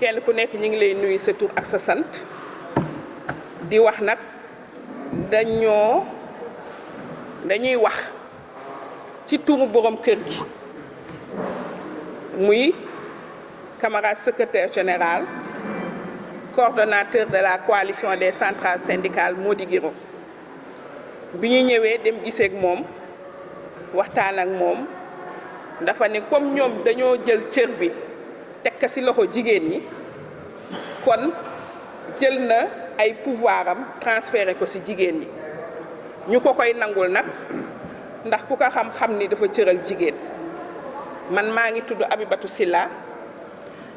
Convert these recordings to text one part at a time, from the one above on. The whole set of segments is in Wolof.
kenn ku nekk ñi ngi lay nuyu sa tur ak sa sant di wax nag dañuy wax ci turu borom kër gi muy camarade secrétaire général coordonnateur de la coalition des centrales syndicales Mody Guiro bi ñu ñëwee dem gisee ak moom waxtaan ak moom dafa ne comme ñoom dañoo jël cër bi teg ko ci loxo jigéen ñi kon jël na ay pouvoir am transféré ko ci jigéen ñi ñu ko koy nangul nag ndax ku ko xam-xam ni dafa cëral jigéen man maa ngi tudd Abibatou Silla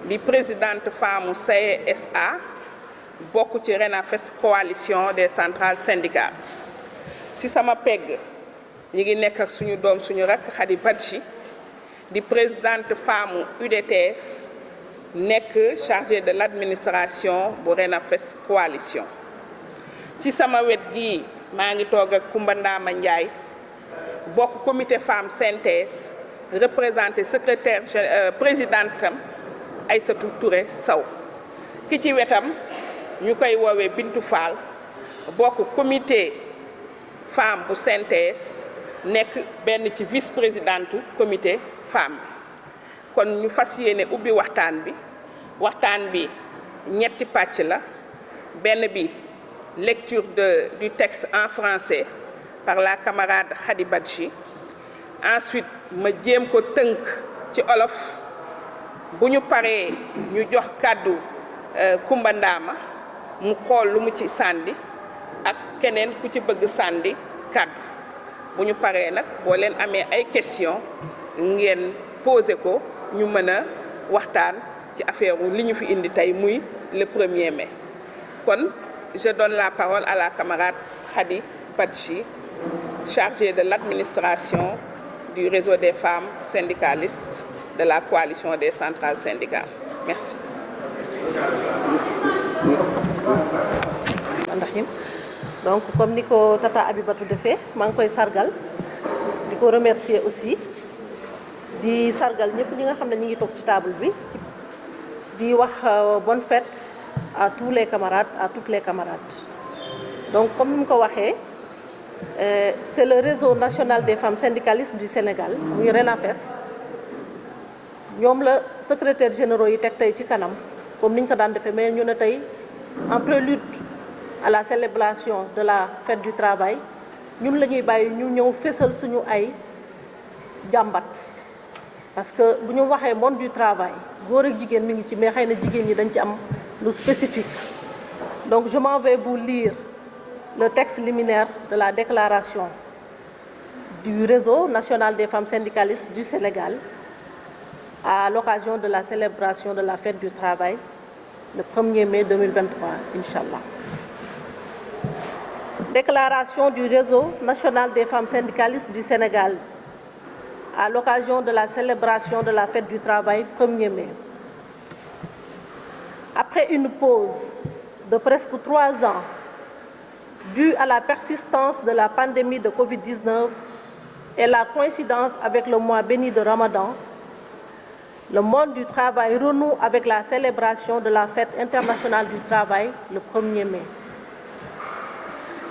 di présidente femme CSA bokk ci RENAFES coalition des centrales syndicales ci sama pegg ñi ngi nekk ak suñu doom suñu rakk Khady Badji di présidente femme UDTS nekk chargée de l'administration bu RENAFES coalition ci sama wet gi maa ngi toog ak Koumba Ndama Ndiaye bokk comité femme synthèse représenté secrétaire présidente am Aïssatou Touré Sow ki ci wetam ñu koy woowee Bintou Fall bokk comité femme bu synthèse nekk benn ci vice présidente comité femme bi kon ñu fas yéene ubbi waxtaan bi ñetti pàcc la benn bi lecture du texte en français par la camarade Khady Badji ensuite ma jéem ko tënk ci olof bu ñu paree ñu jox kàddu Koumba Ndama mu xool lu mu ci sàndi ak keneen ku ci bëgg sàndi kàddu bu ñu paree nag boo leen amee ay question ngeen posé ko ñu mën a waxtaan ci affaire li ñu fi indi tey muy le 1er mai kon je donne la parole à la camarade Khady Badji, chargée de l'administration du réseau des femmes syndicalistes de la coalition des centrales syndicales. Merci. Donc, comme ni ko Tata Abibatou defee maa ngi koy sargal di ko remercier aussi di sargal ñëpp ñi nga xam ne ñi ngi toog ci table bi di wax bonne fête à tous les camarades, à toutes les camarades. Donc, comme ni mu ko waxee c'est le réseau national des femmes syndicalistes du Sénégal muy RENAFES ñoom la secrétaire généraux yi teg tey ci kanam comme ni ñu ko daan defee mais ñu ne tey en prélude à la célébration de la fête du travail ñun la ñuy bàyyi ñu ñëw fésal suñu ay jàmbat parce que bu ñu waxee monde du travail góor ak jigéen mi ngi ci mais xëy na jigéen ñi dañ ci am lu spécifique. Donc je m'en vais vous lire le texte liminaire de la déclaration du réseau national des femmes syndicalistes du Sénégal à l'occasion de la célébration de la fête du travail le 1er mai 2023, Inch'Allah. Déclaration du réseau national des femmes syndicalistes du Sénégal à l'occasion de la célébration de la fête du travail 1er mai. Après une pause de presque 3 ans due à la persistance de la pandémie de Covid-19 et la coïncidence avec le mois béni de Ramadan, le monde du travail renoue avec la célébration de la fête internationale du travail le 1er mai.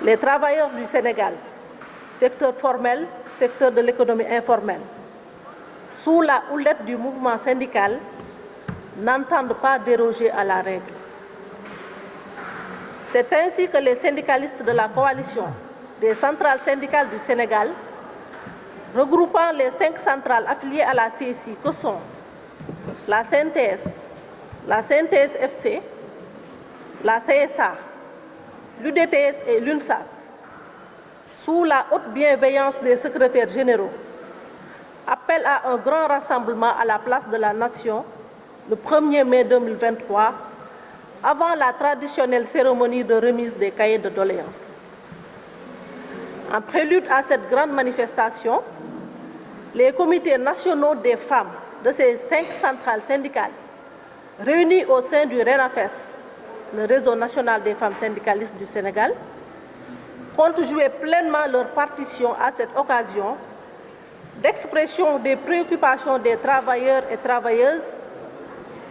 Les travailleurs du Sénégal, secteur formel, secteur de l'économie informelle, sous la houlette du mouvement syndical, n'entendent pas déroger à la règle. C'est ainsi que les syndicalistes de la coalition des centrales syndicales du Sénégal, regroupant les 5 centrales affiliées à la CSI que sont la CNTS, la CNTS FC, la CSA, l'UDTS et l'UNSAS, sous la haute bienveillance des secrétaires généraux, appellent à un grand rassemblement à la place de la Nation le 1er mai 2023, avant la traditionnelle cérémonie de remise des cahiers de doléances. En prélude à cette grande manifestation, les comités nationaux des femmes de ces 5 centrales syndicales, réunies au sein du RENAFES, le réseau national des femmes syndicalistes du Sénégal, comptent jouer pleinement leur partition à cette occasion d'expression des préoccupations des travailleurs et travailleuses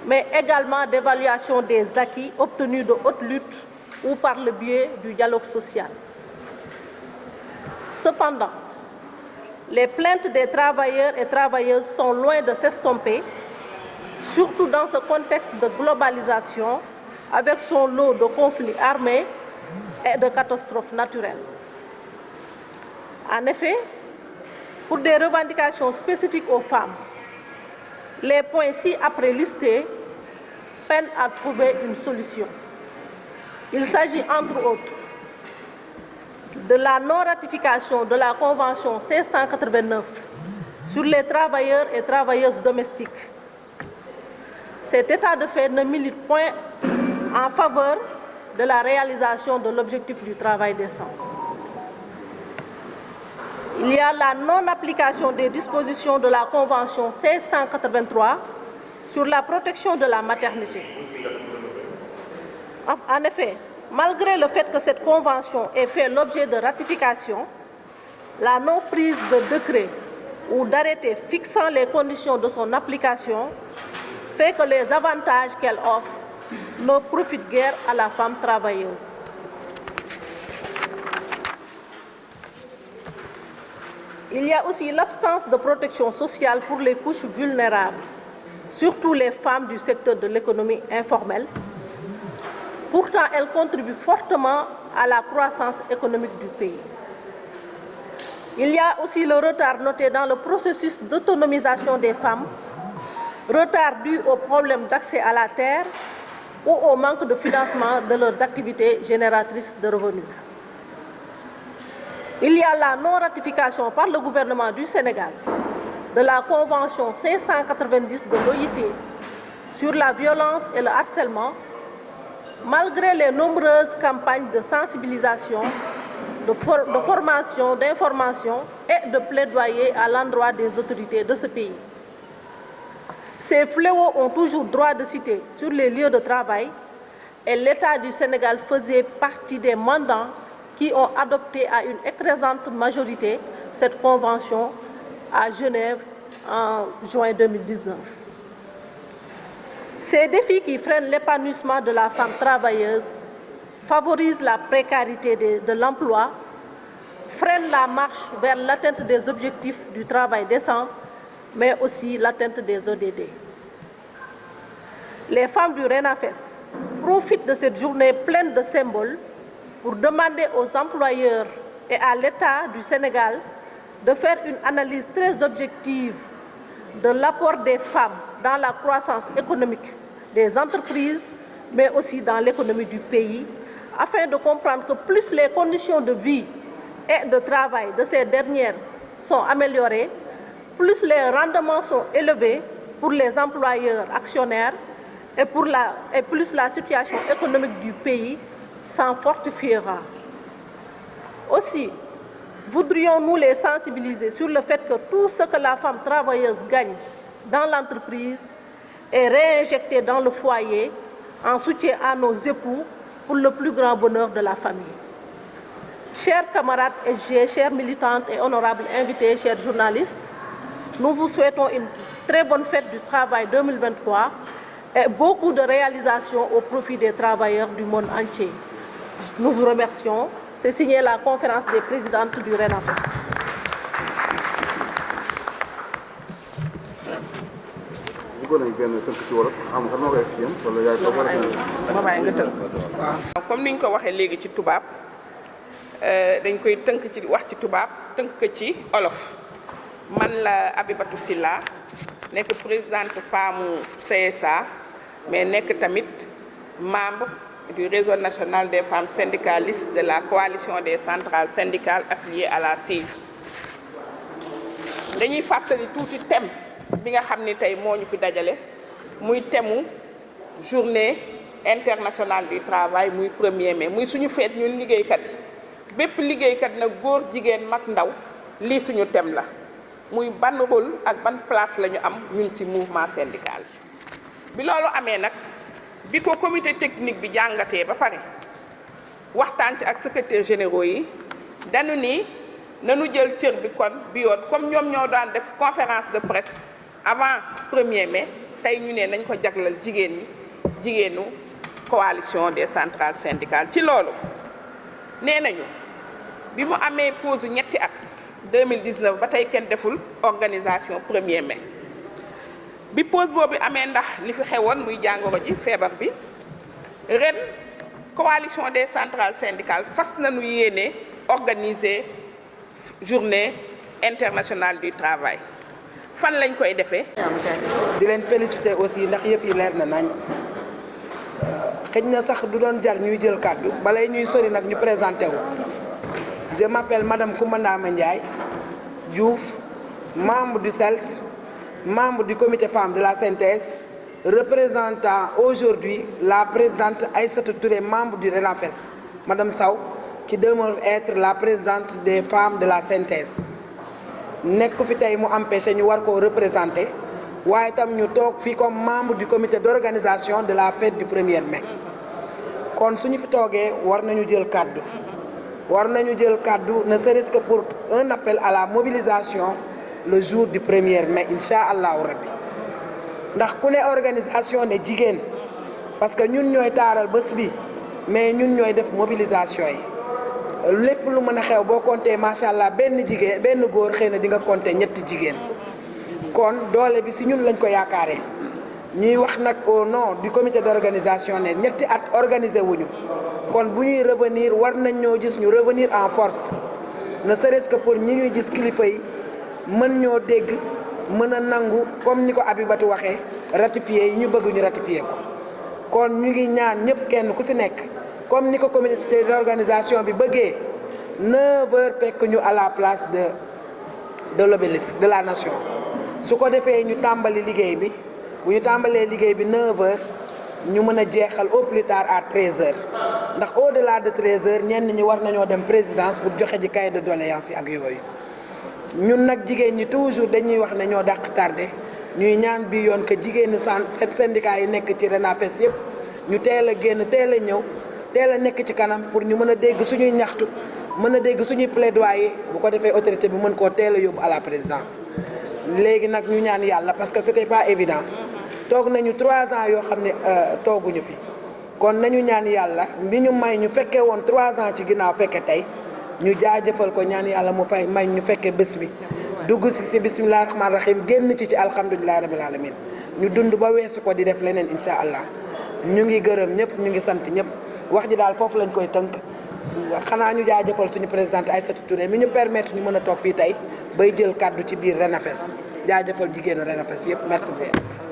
mais également d'évaluation des acquis obtenus de haute lutte ou par le biais du dialogue social. Cependant, les plaintes des travailleurs et travailleuses sont loin de s'estomper, surtout dans ce contexte de globalisation avec son lot de conflits armés et de catastrophes naturelles. En effet, pour des revendications spécifiques aux femmes, les points ci-après listés peinent à trouver une solution. Il s'agit entre autres de la non-ratification de la Convention C189 sur les travailleurs et travailleuses domestiques. Cet état de fait ne milite point en faveur de la réalisation de l'objectif du travail décent. Il y a la non-application des dispositions de la Convention C183 sur la protection de la maternité. En effet, malgré le fait que cette convention ait fait l'objet de ratification, la non-prise de décret ou d'arrêté fixant les conditions de son application fait que les avantages qu'elle offre ne profitent guère à la femme travailleuse. Il y a aussi l'absence de protection sociale pour les couches vulnérables, surtout les femmes du secteur de l'économie informelle. Pourtant, elles contribuent fortement à la croissance économique du pays. Il y a aussi le retard noté dans le processus d'autonomisation des femmes, retard dû aux problèmes d'accès à la terre ou au manque de financement de leurs activités génératrices de revenus. Il y a la non-ratification par le gouvernement du Sénégal de la Convention C190 de l'OIT sur la violence et le harcèlement, malgré les nombreuses campagnes de sensibilisation, de formation, d'information et de plaidoyer à l'endroit des autorités de ce pays. Ces fléaux ont toujours droit de cité sur les lieux de travail et l'État du Sénégal faisait partie des mandants qui ont adopté à une écrasante majorité cette convention à Genève en juin 2019. Ces défis qui freinent l'épanouissement de la femme travailleuse favorisent la précarité de l'emploi, freinent la marche vers l'atteinte des objectifs du travail décent, mais aussi l'atteinte des ODD. Les femmes du RENAFES profitent de cette journée pleine de symboles pour demander aux employeurs et à l'État du Sénégal de faire une analyse très objective de l'apport des femmes dans la croissance économique des entreprises, mais aussi dans l'économie du pays, afin de comprendre que plus les conditions de vie et de travail de ces dernières sont améliorées, plus les rendements sont élevés pour les employeurs actionnaires et plus la situation économique du pays s'en fortifiera. Aussi, voudrions-nous les sensibiliser sur le fait que tout ce que la femme travailleuse gagne dans l'entreprise est réinjecté dans le foyer en soutien à nos époux pour le plus grand bonheur de la famille. Chers camarades SG, chères militantes et honorables invités, chers journalistes, nous vous souhaitons une très bonne fête du travail 2023 et beaucoup de réalisations au profit des travailleurs du monde entier. Nous vous remercions. C'est signé la conférence des présidentes du RENAFES. comme niñ ko waxee léegi ci tubaab dañ koy tënk ci wax ci tubaab tënk ko ci olof man la Abibatou Silla nekk présidente femme CSA mais nekk tamit membre du réseau national des femmes syndicalistes de la coalition des centrales syndicales affiliées à la CIS. dañuy fàttali tuuti thème bi nga xam ni tey moo ñu fi dajale muy thème journée internationale du travail muy 1er mai muy suñu feet ñun liggéeykat yi bépp liggéeykat nag góor jigéen mag ndaw lii suñu thème la muy ban rôle ak ban place la ñu am ñun ci mouvement syndical bi loolu amee nag bi ko comité technique bi jàngatee ba pare waxtaan ci ak secrétaire généraux yi dañu ni nañu jël cër bi kon bi yoon comme ñoom ñoo daan def conférence de presse avant 1er mai tey ñu ne nañ ko jaglal jigéenu coalition des centrales syndicales. ci loolu nee nañu bi mu amee pause ñetti at 2019 ba tey kenn deful organisation 1er mai bi pause boobu amee ndax li fi xewoon muy jàngoro ji feebar bi ren coalition des centrales syndicales fas nañu yéene organiser journée internationale du travail fan lañ koy defee. di leen féliciter aussi ndax yëf yi leer na nañ xëj na sax du doon jar ñuy jël kàddu balay ñuy sori nag ñu présenté wu. Je m'appelle Madame Coumba Ndama Ndiaye Diouf, membre du CELS, membre du comité femmes de la synthèse, représentant aujourd'hui la présidente Aïssatou Touré, membre du RENAFES, Madame Sow, qui demeure être la présidente des femmes de la synthèse. nekk fi tey mu empêché ñu war koo représenter waaye itam ñu toog fii comme membre du comité d'organisation de la fête du 1er mai kon suñu fi toogee war nañu jël kàddu ne serait-ce que pour un appel à la mobilisation le jour du 1er mai incha allahu rabbi ndax ku ne organisation ne jigéen parce que ñun ñooy taaral bés bi mais ñun ñooy def mobilisation yi lépp lu mën a xew boo compté macha allah benn góor xëy na di nga compté ñetti jigéen kon doole bi si ñun lañ ko yaakaaree ñuy wax nag au nom du comité d'organisation ne ñetti at organisé wuñu kon bu ñuy revenir war nañ ñoo gis ñu revenir en force ne serait-ce que pour ñi ñuy gis kilifa yi mën ñoo dégg mën a nangu comme ni ko Abibatu waxee ratifié yi ñu bëgg ñu ratifié ko kon ñu ngi ñaan ñëpp kenn ku si nekk comme ni ko comité d'organisation bi bëggee 9h fekk ñu à la place de l'obélisque de la nation su ko defee ñu tàmbali liggéey bi bu ñu tàmbalee liggéey bi 9h ñu mën a jeexal au plus tard à 13h ndax au-delà de 13h ñenn ñi war nañoo dem présidence pour joxe ji cahier de doléances yi ak yooyu ñun nag jigéen ñi toujours dañuy wax ne ñoo dàq tardé ñuy ñaan bi yoon que jigéenu syndicat yi nekk ci RENAFES yëpp ñu teel a génn teel a ñëw teel a nekk ci kanam pour ñu mën a dégg suñuy ñaxtu mën a dégg suñuy plaidoyer bu ko defee autorité bi mën koo teel a yóbbu à la présidence léegi nag ñu ñaan yàlla parce que c'était pas évident toog nañu 3 ans yoo xam ne tooguñu fi kon nañu ñaan yàlla bi ñu may ñu fekkee woon 3 ans ci ginnaaw fekke tey ñu jaajëfal ko ñaan yàlla mu fay may ñu fekkee bés bi dugg si bismillahi rahmaani rahim génn ci alhamdulillahi rabbil alamin ñu dund ba weesu ko di def leneen incha allah ñu ngi gërëm ñëpp ñu ngi sant ñëpp wax ji daal foofu lañ koy tënk xanaa ñu jaajëfal suñu présidente Aïssatou Touré mi ñu permettre ñu mën a toog fii tey bay jël kàddu ci biir RENAFES jaajëfal jigéenu RENAFES yëpp merci beaucoup